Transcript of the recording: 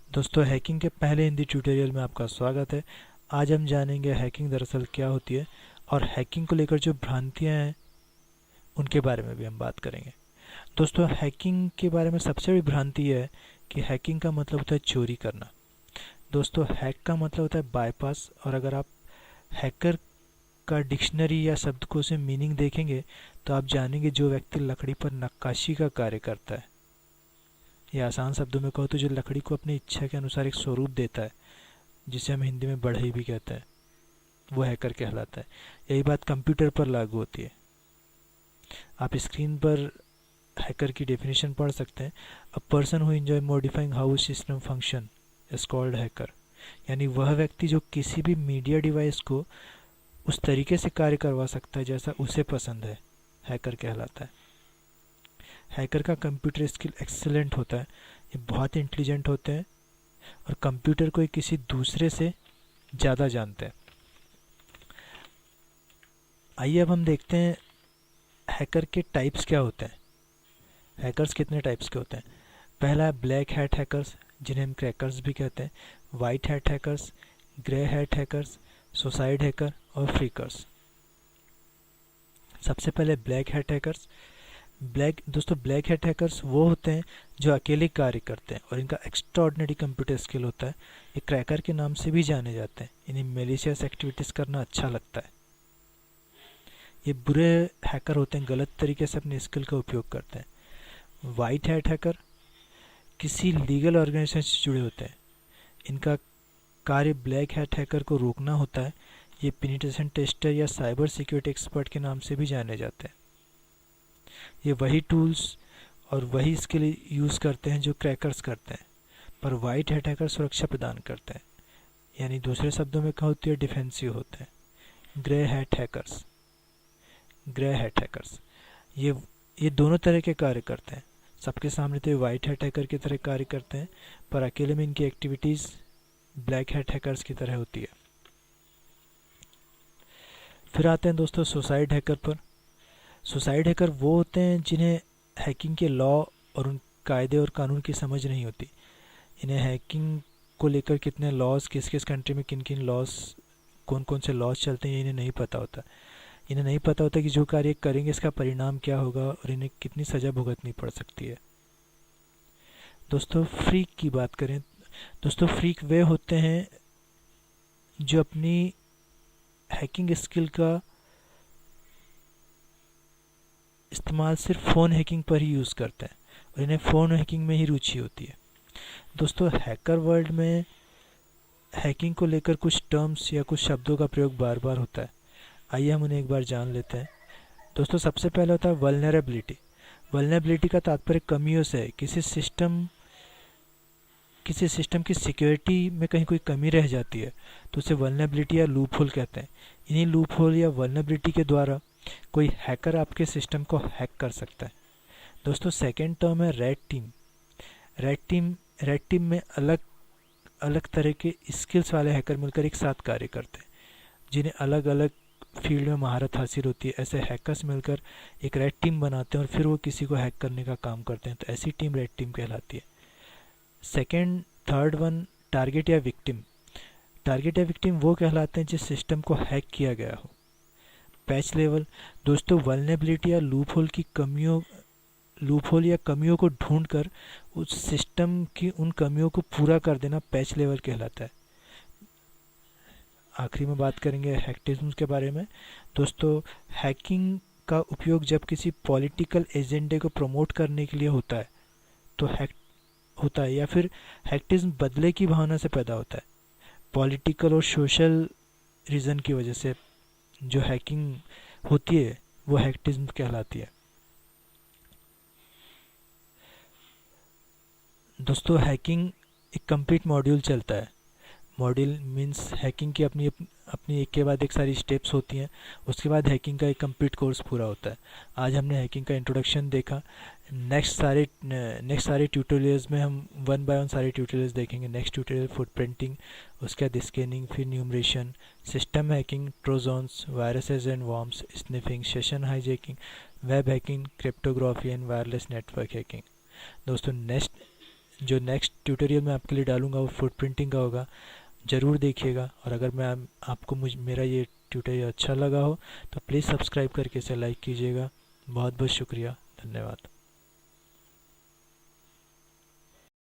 दोस्तों हैकिंग के पहले हिंदी ट्यूटोरियल में आपका स्वागत है। आज हम जानेंगे हैकिंग दरअसल क्या होती है और हैकिंग को लेकर जो भ्रांतियां हैं उनके बारे में भी हम बात करेंगे। दोस्तों हैकिंग के बारे में सबसे बड़ी भ्रांति यह है कि हैकिंग का मतलब होता है चोरी करना। दोस्तों हैक का मतलब होता है बाईपास, और अगर आप हैकर का डिक्शनरी या शब्दकोश से मीनिंग देखेंगे तो आप जानेंगे जो व्यक्ति लकड़ी पर नक्काशी का कार्य करता है, या आसान शब्दों में कहो तो जो लकड़ी को अपनी इच्छा के अनुसार एक स्वरूप देता है, जिसे हम हिंदी में बढ़ई भी कहते हैं, वो हैकर कहलाता है। यही बात कंप्यूटर पर लागू होती है। आप स्क्रीन पर हैकर की डेफिनेशन पढ़ सकते हैं। A person who enjoy modifying how system function is called hacker. यानी वह व्यक्ति जो किसी भी मीडिया डिवाइस को उस तरीके से कार्य करवा सकता है जैसा उसे पसंद है, हैकर कहलाता है। हैकर का कंप्यूटर स्किल एक्सेलेंट होता है। ये बहुत इंटेलिजेंट होते हैं और कंप्यूटर को किसी दूसरे से ज़्यादा जानते हैं। आइए अब हम देखते हैं हैकर के टाइप्स क्या होते हैं। हैकर्स कितने टाइप्स के होते हैं। पहला है ब्लैक हैट हैकर्स, जिन्हें हम क्रैकर्स भी कहते हैं। White hat hackers, grey hat hackers, suicide hacker और फ्रीकर्स। सबसे पहले black hat hackers. Black hat hackers वो होते हैं जो अकेले कार्य करते हैं और इनका एक्स्ट्राऑर्डिनरी कंप्यूटर स्किल होता है। ये क्रैकर के नाम से भी जाने जाते हैं। इन्हें मेलिशियस एक्टिविटीज़ करना अच्छा लगता है। ये बुरे हैकर होते हैं, गलत तरीके से अपने स्किल का उपयोग करते हैं। वाइट हैट हैकर किसी लीगल ऑर्गेनाइजेशन से जुड़े होते हैं। इनका कार्य ब्लैक हैट हैकर को रोकना होता है। ये पेनिट्रेशन टेस्टर या साइबर सिक्योरिटी एक्सपर्ट के नाम से भी जाने जाते हैं। ये वही टूल्स और वही स्किल यूज़ करते हैं जो क्रैकर्स करते हैं, पर वाइट हैट हैकर सुरक्षा प्रदान करते हैं, यानी दूसरे शब्दों में कहा होती है डिफेंसिव होते हैं। Grey hat hackers. Grey hat hackers ये दोनों तरह के कार्य करते हैं। सबके सामने तो ये वाइट हैट हैकर की तरह कार्य करते हैं, पर अकेले में इनकी एक्टिविटीज़ ब्लैक हैट हैकर्स की तरह होती है। फिर आते हैं दोस्तों सुसाइड हैकर पर। सुसाइड हैकर वो होते हैं जिन्हें हैकिंग के लॉ और उन कायदे और कानून की समझ नहीं होती। इन्हें हैकिंग को लेकर कितने लॉज, किस किस कंट्री में किन किन लॉज, कौन कौन से लॉज चलते हैं, इन्हें नहीं पता होता। इन्हें नहीं पता होता कि जो कार्य करेंगे इसका परिणाम क्या होगा और इन्हें कितनी सज़ा भुगतनी पड़ सकती है। दोस्तों फ्रीक की बात करें, दोस्तों फ्रीक वे होते हैं जो अपनी हैकिंग स्किल का इस्तेमाल सिर्फ फ़ोन हैकिंग पर ही यूज़ करते हैं और इन्हें फ़ोन हैकिंग में ही रुचि होती है। दोस्तों हैकर वर्ल्ड में हैकिंग को लेकर कुछ टर्म्स या कुछ शब्दों का प्रयोग बार बार होता है। आइए हम उन्हें एक बार जान लेते हैं। दोस्तों सबसे पहले होता है वल्नरेबिलिटी। वल्नरेबिलिटी का तात्पर्य कमियों से है। किसी सिस्टम की सिक्योरिटी में कहीं कोई कमी रह जाती है तो उसे वल्नरेबिलिटी या लूप होल कहते हैं। इन्हीं लूप होल या वल्नरेबिलिटी के द्वारा कोई हैकर आपके सिस्टम को हैक कर सकता है। दोस्तों सेकेंड टर्म है रेड टीम। रेड टीम में अलग अलग तरह के स्किल्स वाले हैकर मिलकर एक साथ कार्य करते हैं, जिन्हें अलग अलग फील्ड में महारत हासिल होती है। ऐसे हैकर्स मिलकर एक रेड टीम बनाते हैं और फिर वो किसी को हैक करने का काम करते हैं, तो ऐसी टीम रेड टीम कहलाती है। सेकेंड थर्ड वन टारगेट या विक्टिम। टारगेट या विक्टिम वो कहलाते हैं जिस सिस्टम को हैक किया गया हो। Patch level. दोस्तों वल्नरेबिलिटी या लूप होल या कमियों को ढूंढकर उस सिस्टम की उन कमियों को पूरा कर देना पैच लेवल कहलाता है। आखिरी में बात करेंगे हैकटिज्म के बारे में। दोस्तों हैकिंग का उपयोग जब किसी पॉलिटिकल एजेंडे को प्रमोट करने के लिए होता है तो हैक होता है, या फिर हैकटिज्म बदले की भावना से पैदा होता है। पॉलिटिकल और सोशल रीज़न की वजह से जो हैकिंग होती है वो हैकटिज्म कहलाती है। दोस्तों हैकिंग एक कंप्लीट मॉड्यूल चलता है। मॉड्यूल मीन्स हैकिंग की अपनी अपनी एक के बाद एक सारी स्टेप्स होती हैं, उसके बाद हैकिंग का एक कंप्लीट कोर्स पूरा होता है। आज हमने हैकिंग का इंट्रोडक्शन देखा। नेक्स्ट सारे ट्यूटोरियल्स में हम वन बाय वन सारे ट्यूटोरियल्स देखेंगे। नेक्स्ट ट्यूटोरियल फुटप्रिंटिंग, उसके बाद स्कैनिंग, फिर numeration, system hacking, trojans, viruses and worms, sniffing, session hijacking, web hacking, cryptography and wireless network hacking. दोस्तों जो नेक्स्ट ट्यूटोरियल मैं आपके लिए डालूंगा वो फुट प्रिंटिंग का होगा, ज़रूर देखिएगा। और अगर आपको मेरा ये ट्यूटोरियल अच्छा लगा हो तो प्लीज़ सब्सक्राइब करके इसे लाइक कीजिएगा। बहुत बहुत शुक्रिया, धन्यवाद।